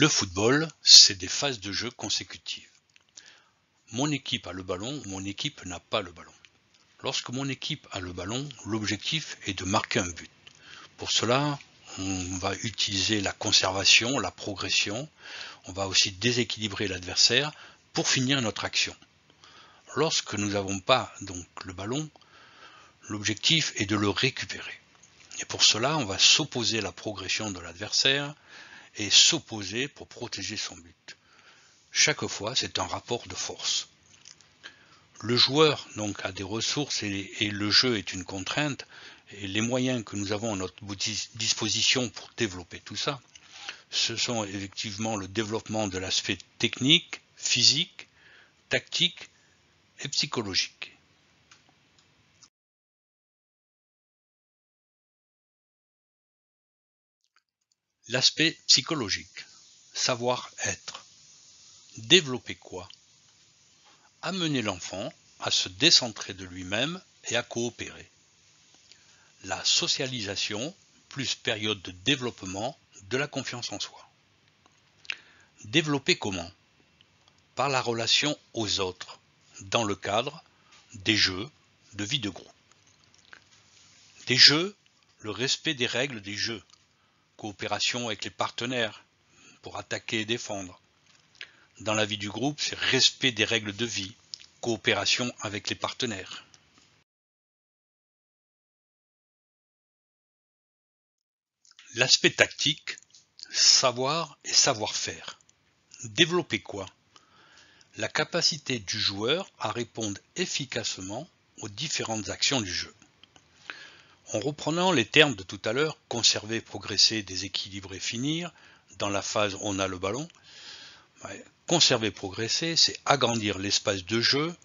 Le football, c'est des phases de jeu consécutives. Mon équipe a le ballon, mon équipe n'a pas le ballon. Lorsque mon équipe a le ballon, l'objectif est de marquer un but. Pour cela, on va utiliser la conservation, la progression. On va aussi déséquilibrer l'adversaire pour finir notre action. Lorsque nous n'avons pas donc le ballon, l'objectif est de le récupérer. Et pour cela, on va s'opposer à la progression de l'adversaire et s'opposer pour protéger son but. Chaque fois, c'est un rapport de force. Le joueur donc a des ressources et le jeu est une contrainte, et les moyens que nous avons à notre disposition pour développer tout ça, ce sont effectivement le développement de l'aspect technique, physique, tactique et psychologique. L'aspect psychologique, savoir-être. Développer quoi? Amener l'enfant à se décentrer de lui-même et à coopérer. La socialisation plus période de développement de la confiance en soi. Développer comment? Par la relation aux autres, dans le cadre des jeux de vie de groupe. Des jeux, le respect des règles des jeux, coopération avec les partenaires pour attaquer et défendre. Dans la vie du groupe, c'est respect des règles de vie, coopération avec les partenaires. L'aspect tactique, savoir et savoir-faire. Développer quoi? La capacité du joueur à répondre efficacement aux différentes actions du jeu. En reprenant les termes de tout à l'heure, conserver, progresser, déséquilibrer, finir, dans la phase où on a le ballon, conserver, progresser, c'est agrandir l'espace de jeu,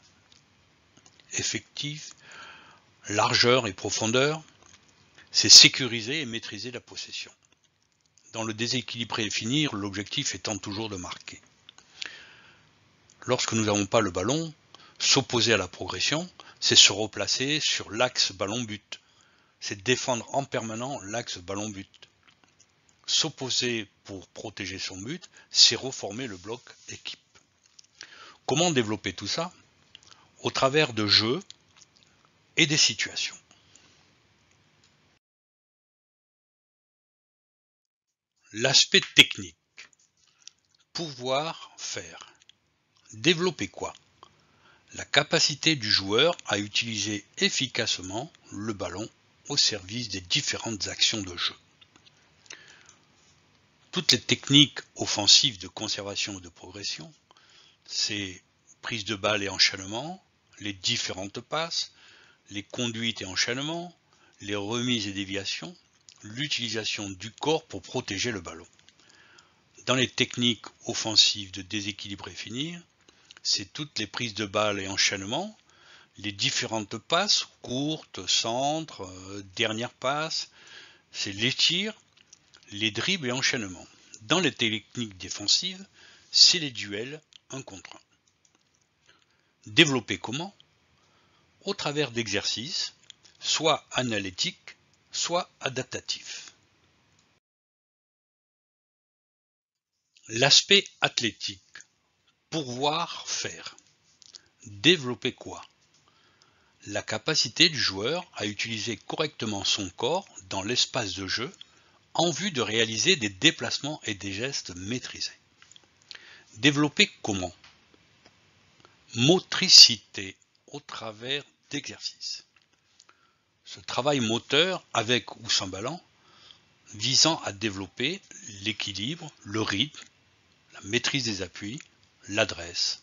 effectif, largeur et profondeur, c'est sécuriser et maîtriser la possession. Dans le déséquilibrer et finir, l'objectif étant toujours de marquer. Lorsque nous n'avons pas le ballon, s'opposer à la progression, c'est se replacer sur l'axe ballon-but. C'est défendre en permanent l'axe ballon-but. S'opposer pour protéger son but, c'est reformer le bloc équipe. Comment développer tout ça? Au travers de jeux et des situations. L'aspect technique. Pouvoir faire. Développer quoi? La capacité du joueur à utiliser efficacement le ballon au service des différentes actions de jeu. Toutes les techniques offensives de conservation et de progression, c'est prise de balle et enchaînement, les différentes passes, les conduites et enchaînements, les remises et déviations, l'utilisation du corps pour protéger le ballon. Dans les techniques offensives de déséquilibrer et finir, c'est toutes les prises de balle et enchaînements, les différentes passes, courtes, centres, dernière passe, c'est les tirs, les dribbles et enchaînements. Dans les techniques défensives, c'est les duels 1 contre 1. Développer comment? Au travers d'exercices, soit analytiques, soit adaptatifs. L'aspect athlétique. Pouvoir faire. Développer quoi? La capacité du joueur à utiliser correctement son corps dans l'espace de jeu en vue de réaliser des déplacements et des gestes maîtrisés. Développer comment? Motricité au travers d'exercices. Ce travail moteur, avec ou sans ballon, visant à développer l'équilibre, le rythme, la maîtrise des appuis, l'adresse.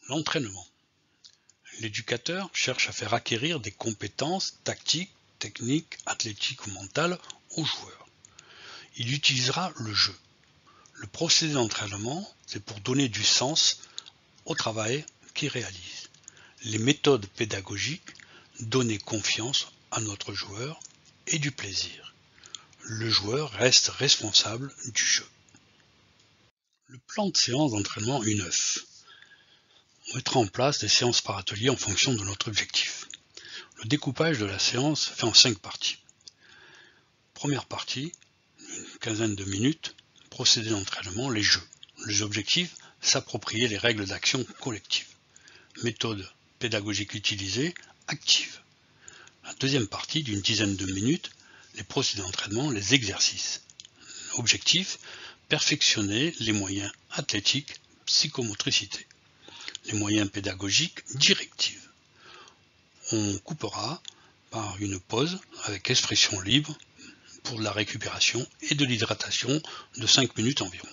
L'entraînement. L'éducateur cherche à faire acquérir des compétences tactiques, techniques, athlétiques ou mentales aux joueurs. Il utilisera le jeu. Le procédé d'entraînement, c'est pour donner du sens au travail qu'il réalise. Les méthodes pédagogiques, donner confiance à notre joueur et du plaisir. Le joueur reste responsable du jeu. Le plan de séance d'entraînement U9. On mettra en place des séances par atelier en fonction de notre objectif. Le découpage de la séance fait en 5 parties. Première partie, une quinzaine de minutes, procédé d'entraînement, les jeux. Les objectifs, s'approprier les règles d'action collective. Méthode pédagogique utilisée, active. La deuxième partie, d'une dizaine de minutes, les procédés d'entraînement, les exercices. Objectif, perfectionner les moyens athlétiques, psychomotricité. Les moyens pédagogiques, directives. On coupera par une pause avec expression libre pour de la récupération et de l'hydratation de 5 minutes environ.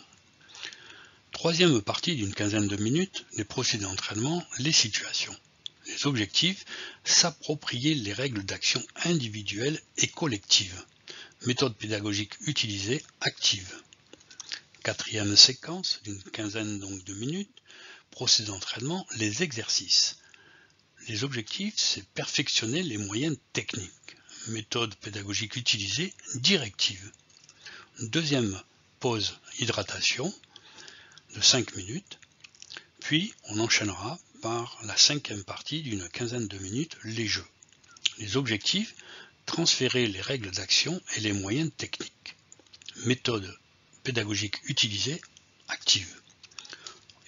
Troisième partie d'une quinzaine de minutes, les procédés d'entraînement, les situations. Les objectifs, s'approprier les règles d'action individuelles et collectives. Méthode pédagogique utilisée, active. Quatrième séquence, d'une quinzaine donc de minutes, procédés d'entraînement, les exercices. Les objectifs, c'est perfectionner les moyens techniques. Méthode pédagogique utilisée, directive. Deuxième pause hydratation de 5 minutes, puis on enchaînera par la cinquième partie d'une quinzaine de minutes, les jeux. Les objectifs, transférer les règles d'action et les moyens techniques. Méthode pédagogique utilisée, active.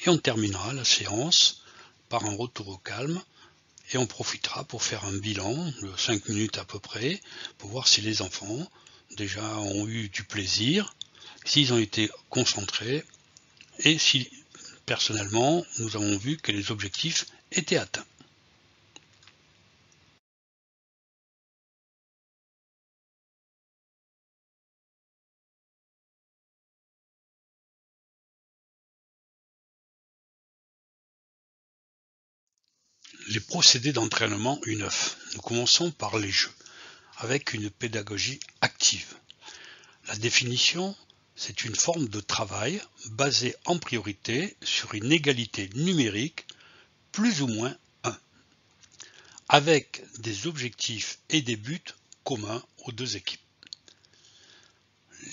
Et on terminera la séance par un retour au calme et on profitera pour faire un bilan de 5 minutes à peu près pour voir si les enfants déjà ont eu du plaisir, s'ils ont été concentrés et si personnellement nous avons vu que les objectifs étaient atteints. Les procédés d'entraînement U9. Nous commençons par les jeux, avec une pédagogie active. La définition, c'est une forme de travail basée en priorité sur une égalité numérique plus ou moins 1, avec des objectifs et des buts communs aux deux équipes.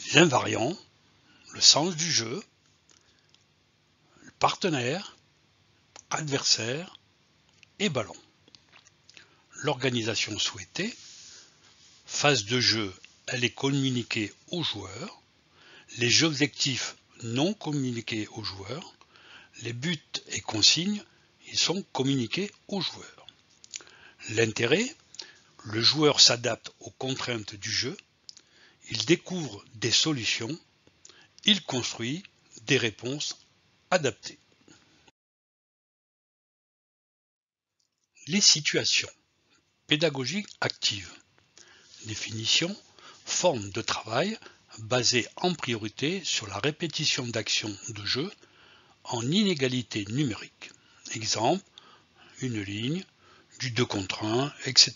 Les invariants, le sens du jeu, le partenaire, adversaire et ballon. L'organisation souhaitée, phase de jeu, elle est communiquée aux joueurs, les objectifs non communiqués aux joueurs, les buts et consignes, ils sont communiqués aux joueurs. L'intérêt, le joueur s'adapte aux contraintes du jeu, il découvre des solutions, il construit des réponses adaptées. Les situations. Pédagogie active. Définition, forme de travail basée en priorité sur la répétition d'actions de jeu en inégalité numérique. Exemple, une ligne, du 2 contre 1, etc.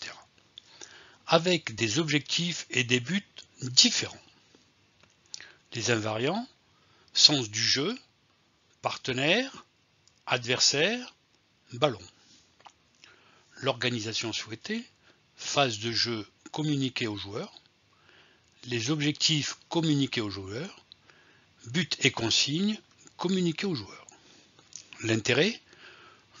Avec des objectifs et des buts différents. Les invariants, sens du jeu, partenaire, adversaire, ballon. L'organisation souhaitée, phase de jeu communiquée aux joueurs, les objectifs communiqués aux joueurs, buts et consignes communiqués aux joueurs. L'intérêt,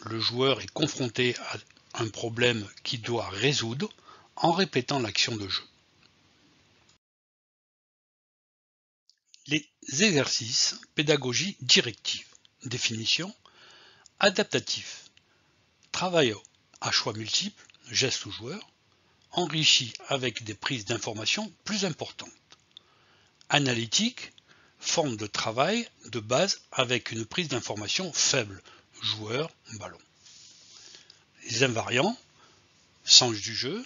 le joueur est confronté à un problème qu'il doit résoudre en répétant l'action de jeu. Les exercices, pédagogie directive. Définition, adaptatif. Travail à choix multiples, gestes ou joueurs, enrichi avec des prises d'informations plus importantes. Analytique, forme de travail de base avec une prise d'information faible, joueur, ballon. Les invariants, sens du jeu,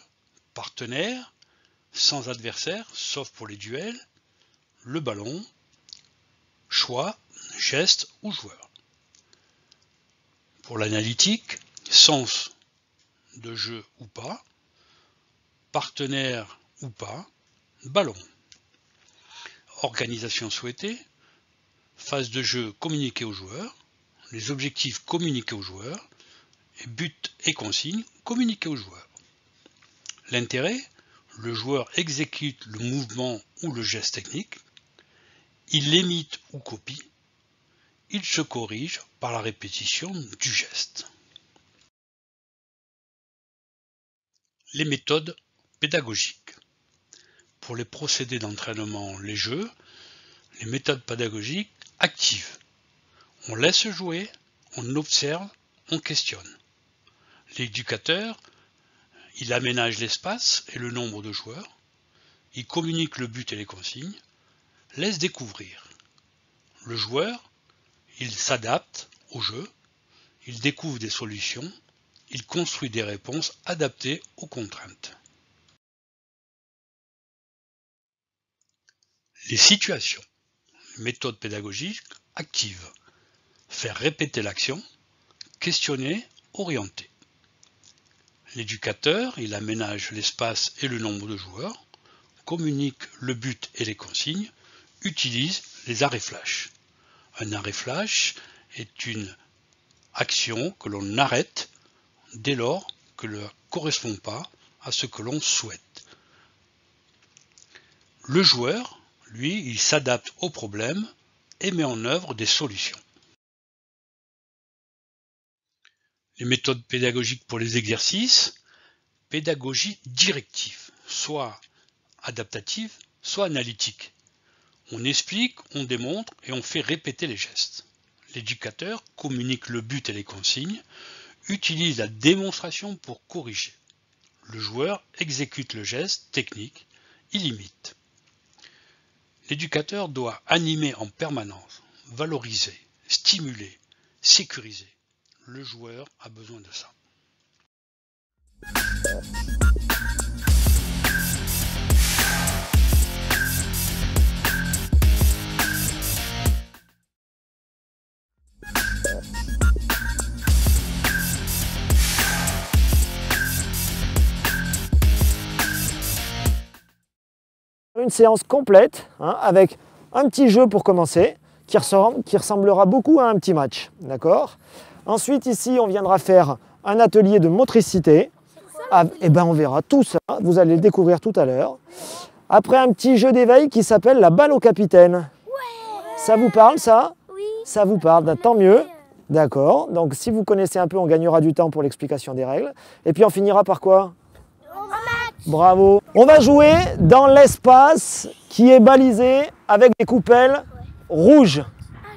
partenaire, sans adversaire, sauf pour les duels, le ballon, choix, geste ou joueur. Pour l'analytique, sens de jeu ou pas, partenaire ou pas, ballon. Organisation souhaitée, phase de jeu communiquée aux joueurs, les objectifs communiqués aux joueurs, et but et consignes communiqués aux joueurs. L'intérêt, le joueur exécute le mouvement ou le geste technique, il l'imite ou copie, il se corrige par la répétition du geste. Les méthodes pédagogiques. Pour les procédés d'entraînement, les jeux, les méthodes pédagogiques actives. On laisse jouer, on observe, on questionne. L'éducateur, il aménage l'espace et le nombre de joueurs, il communique le but et les consignes, laisse découvrir. Le joueur, il s'adapte au jeu, il découvre des solutions, il construit des réponses adaptées aux contraintes. Les situations. Méthode pédagogique active. Faire répéter l'action, questionner, orienter. L'éducateur, il aménage l'espace et le nombre de joueurs, communique le but et les consignes, utilise les arrêts flash. Un arrêt flash est une action que l'on arrête dès lors que ne correspond pas à ce que l'on souhaite. Le joueur, lui, il s'adapte au problème et met en œuvre des solutions. Les méthodes pédagogiques pour les exercices, pédagogie directive, soit adaptative, soit analytique. On explique, on démontre et on fait répéter les gestes. L'éducateur communique le but et les consignes, utilise la démonstration pour corriger. Le joueur exécute le geste technique, il imite. L'éducateur doit animer en permanence, valoriser, stimuler, sécuriser. Le joueur a besoin de ça. Une séance complète avec un petit jeu pour commencer qui ressemblera beaucoup à un petit match. D'accord ? Ensuite ici on viendra faire un atelier de motricité. Et ben on verra tout ça, vous allez le découvrir tout à l'heure. Après un petit jeu d'éveil qui s'appelle la balle au capitaine. Ça vous parle ça ? Oui. Ça vous parle, tant mieux. D'accord, donc si vous connaissez un peu on gagnera du temps pour l'explication des règles. Et puis on finira par quoi ? Bravo. On va jouer dans l'espace qui est balisé avec des coupelles rouges.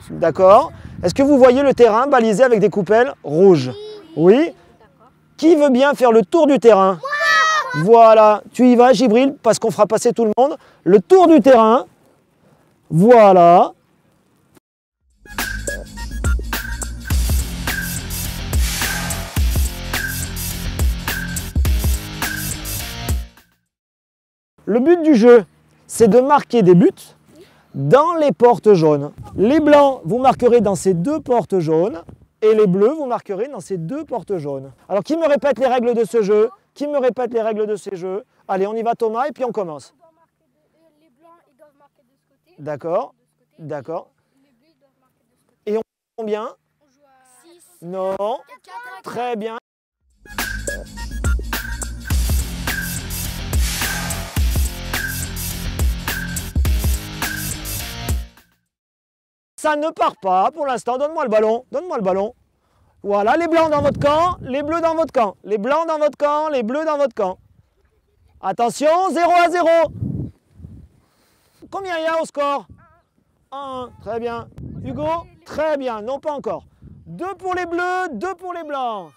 D'accord ? Est-ce que vous voyez le terrain balisé avec des coupelles rouges ? Oui. Qui veut bien faire le tour du terrain ? Voilà. Tu y vas, Gibril, parce qu'on fera passer tout le monde. Le tour du terrain. Voilà. Le but du jeu, c'est de marquer des buts dans les portes jaunes. Les blancs, vous marquerez dans ces deux portes jaunes et les bleus, vous marquerez dans ces deux portes jaunes. Alors, qui me répète les règles de ce jeu ? Qui me répète les règles de ces jeux ? Allez, on y va Thomas et puis on commence. Les blancs, ils doivent marquer de ce côté. D'accord, d'accord. Les bleus, ils doivent marquer de ce côté. Et on joue combien ? On joue à 6. Non, 4. très bien. Ça ne part pas pour l'instant. Donne-moi le ballon. Donne-moi le ballon. Voilà, les blancs dans votre camp, les bleus dans votre camp. Les blancs dans votre camp, les bleus dans votre camp. Attention, 0-0. Combien il y a au score ? 1. Très bien. Hugo ? Très bien. Non, pas encore. 2 pour les bleus, 2 pour les blancs.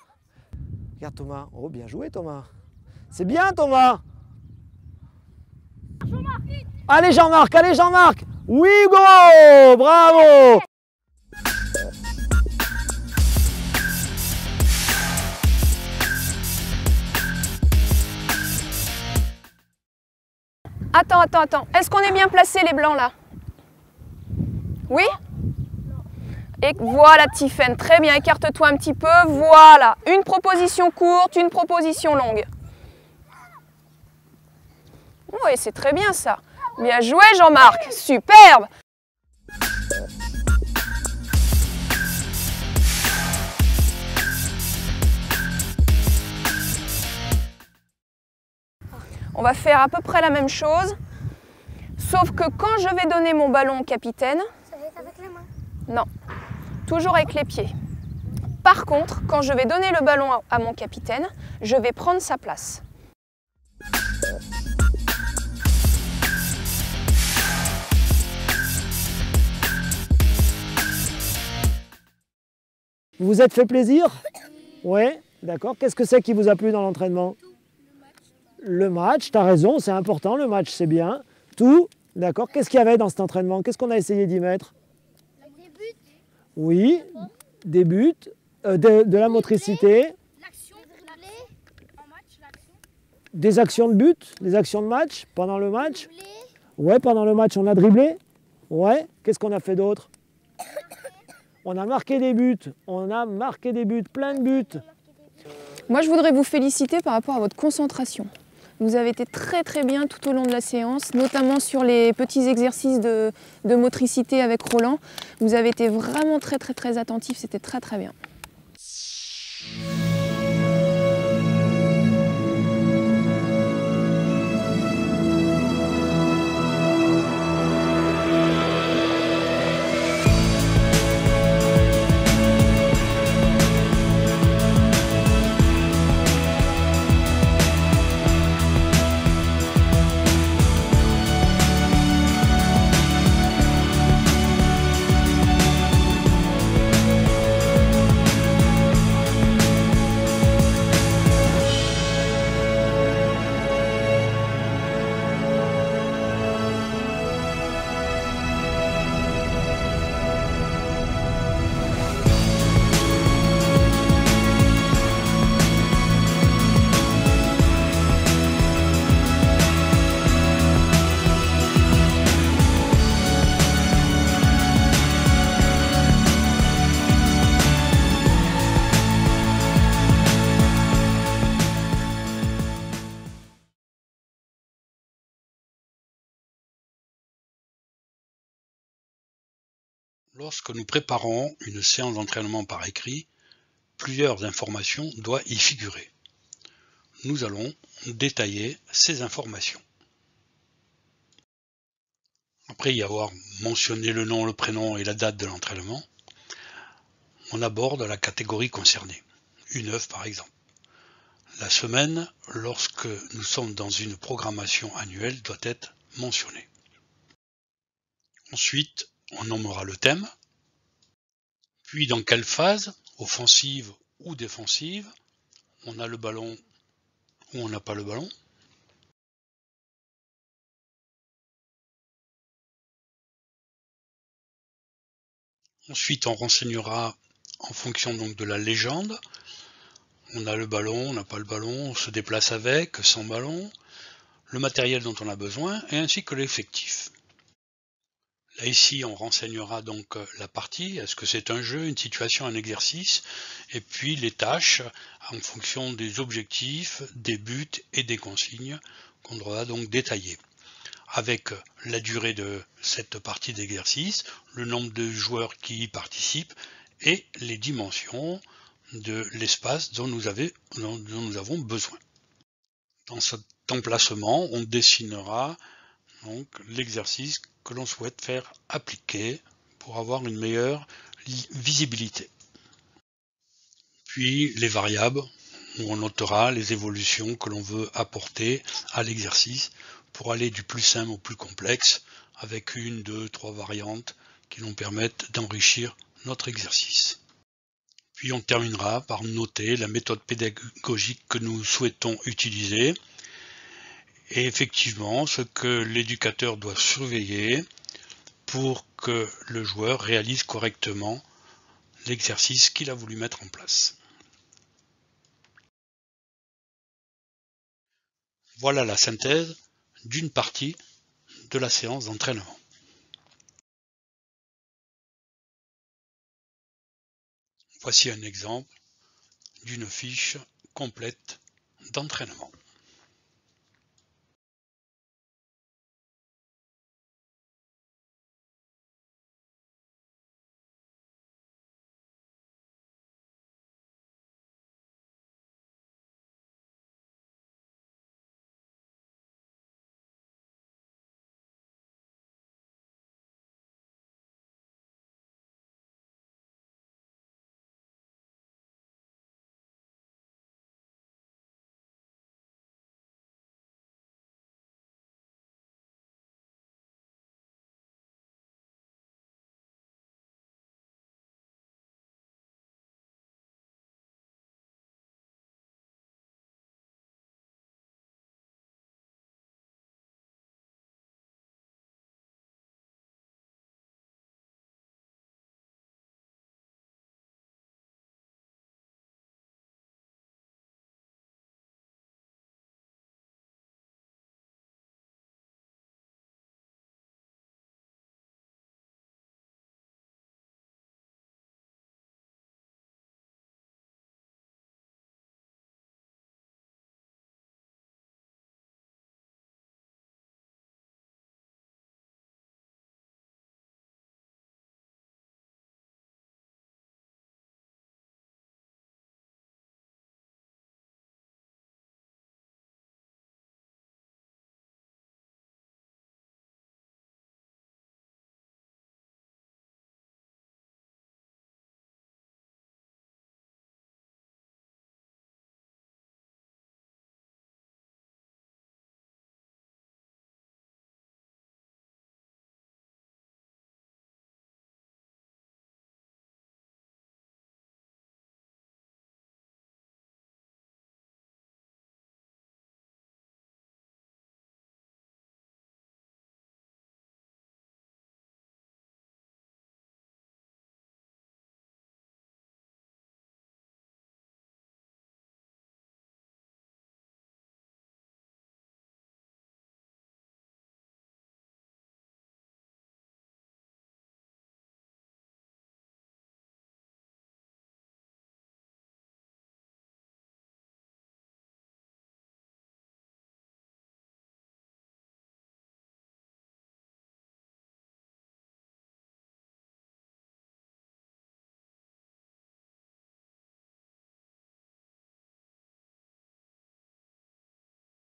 Regarde Thomas. Oh, bien joué Thomas. C'est bien Thomas. Allez Jean-Marc, allez Jean-Marc. Oui Hugo, bravo. Attends. Est-ce qu'on est bien placés les blancs là? Oui? Et voilà Tiffaine, très bien, écarte-toi un petit peu, voilà. Une proposition courte, une proposition longue. Oui, c'est très bien ça. Bien joué Jean-Marc, superbe. On va faire à peu près la même chose, sauf que quand je vais donner mon ballon au capitaine, Ça va être avec les mains. non, toujours avec les pieds. Par contre, quand je vais donner le ballon à mon capitaine, je vais prendre sa place. Vous vous êtes fait plaisir? Ouais, d'accord. Qu'est-ce que c'est qui vous a plu dans l'entraînement? Le match, tu as raison, c'est important, le match c'est bien. Tout, d'accord. Qu'est-ce qu'il y avait dans cet entraînement? Qu'est-ce qu'on a essayé d'y mettre? Des buts, Oui, des buts, de la motricité, l'action, en match, l'action, des actions de but, des actions de match, pendant le match. dribbler, Ouais, pendant le match on a dribblé. Ouais, qu'est-ce qu'on a fait d'autre? On a marqué des buts, plein de buts. Moi, je voudrais vous féliciter par rapport à votre concentration. Vous avez été très bien tout au long de la séance, notamment sur les petits exercices de motricité avec Roland. Vous avez été vraiment très attentif, c'était très bien. Lorsque nous préparons une séance d'entraînement par écrit, plusieurs informations doivent y figurer. Nous allons détailler ces informations. Après y avoir mentionné le nom, le prénom et la date de l'entraînement, on aborde la catégorie concernée, une œuvre par exemple. La semaine, lorsque nous sommes dans une programmation annuelle, doit être mentionnée. Ensuite, on nommera le thème, puis dans quelle phase, offensive ou défensive, on a le ballon ou on n'a pas le ballon. Ensuite, on renseignera en fonction donc de la légende. On a le ballon, on n'a pas le ballon, on se déplace avec, sans ballon, le matériel dont on a besoin, et ainsi que l'effectif. Là ici, on renseignera donc la partie, est-ce que c'est un jeu, une situation, un exercice, et puis les tâches en fonction des objectifs, des buts et des consignes qu'on devra donc détailler. Avec la durée de cette partie d'exercice, le nombre de joueurs qui y participent et les dimensions de l'espace dont nous avons besoin. Dans cet emplacement, on dessinera donc l'exercice que l'on souhaite faire appliquer pour avoir une meilleure visibilité. Puis les variables, où on notera les évolutions que l'on veut apporter à l'exercice pour aller du plus simple au plus complexe, avec 1, 2, 3 variantes qui nous permettent d'enrichir notre exercice. Puis on terminera par noter la méthode pédagogique que nous souhaitons utiliser et effectivement ce que l'éducateur doit surveiller pour que le joueur réalise correctement l'exercice qu'il a voulu mettre en place. Voilà la synthèse d'une partie de la séance d'entraînement. Voici un exemple d'une fiche complète d'entraînement.